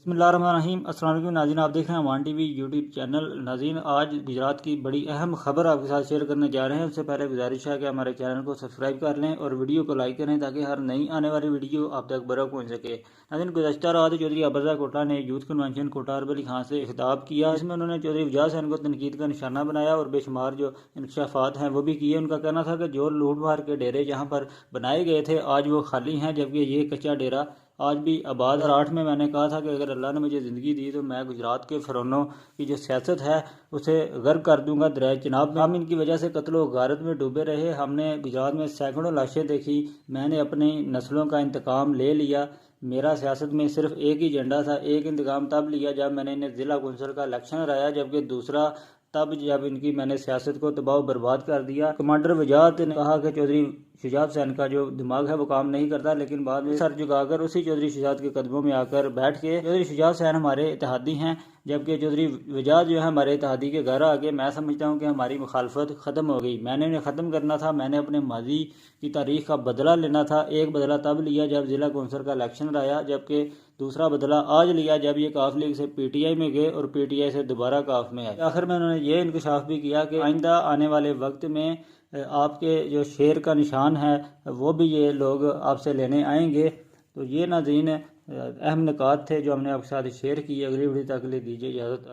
بسم اللہ الرحمن الرحیم۔ السلام علیکم ناظرین، آپ دیکھ رہے ہیں وان ٹی وی یوٹیوب چینل۔ ناظرین، آج گجرات کی بڑی اہم خبر آپ کے ساتھ شیئر کرنے جا رہے ہیں۔ اس سے پہلے گزارش ہے کہ ہمارے چینل کو سبسکرائب کر لیں اور ویڈیو کو لائک کریں تاکہ ہر نئی آنے والی ویڈیو آپ تک برابر پہنچ سکے۔ ناظرین، گزشتہ رات چودھری ابرزہ کوٹلہ نے یوتھ کنونشن کوٹہ ارب علی خان سے خطاب کیا، جس میں انہوں نے چودھری وجاہت حسین کو تنقید کا نشانہ بنایا اور بے شمار جو انکشافات ہیں وہ بھی کیے۔ ان کا کہنا تھا کہ جو لوٹ مار کے ڈیرے جہاں پر بنائے گئے تھے آج وہ خالی ہیں، جبکہ یہ کچا ڈیرہ آج بھی آباد۔ 2008 میں نے کہا تھا کہ اگر اللہ نے مجھے زندگی دی تو میں گجرات کے فرعونوں کی جو سیاست ہے اسے غرق کر دوں گا دریائے چناب میں۔ ہم ان کی وجہ سے قتل و غارت میں ڈوبے رہے، ہم نے گجرات میں سینکڑوں لاشیں دیکھی، میں نے اپنی نسلوں کا انتقام لے لیا۔ میرا سیاست میں صرف ایک ہی ایجنڈا تھا، ایک انتقام تب لیا جب میں نے انہیں ضلع کونسل کا الیکشن ہرایا، جبکہ دوسرا تب جب ان کی میں نے سیاست کو تباہ و برباد کر دیا۔ کمانڈر وجاہت نے کہا کہ چودھری شجاعت حسین کا جو دماغ ہے وہ کام نہیں کرتا، لیکن بعد میں سر جھکا کر اسی چودھری شجاعت کے قدموں میں آ کر بیٹھ کے چودھری شجاعت حسین ہمارے اتحادی ہیں، جبکہ چودھری وجاہت جو ہے ہمارے اتحادی کے گھر آ کے میں سمجھتا ہوں کہ ہماری مخالفت ختم ہو گئی۔ میں نے انہیں ختم کرنا تھا، میں نے اپنے ماضی کی تاریخ کا بدلہ لینا تھا۔ ایک بدلہ تب لیا جب ضلع کونسل کا الیکشن رہا، جبکہ دوسرا بدلہ آج لیا جب یہ کاف لیگ سے پی ٹی آئی میں گئے اور پی ٹی آئی سے دوبارہ کاف میں آئے۔ آخر میں انہوں نے یہ انکشاف بھی کیا کہ آئندہ آنے والے وقت میں آپ کے جو شیر کا نشان ہے وہ بھی یہ لوگ آپ سے لینے آئیں گے۔ تو یہ ناظرین اہم نکات تھے جو ہم نے آپ کے ساتھ شیئر کیے۔ اگلی ویڈیو تک کے لیے دیجیے اجازت۔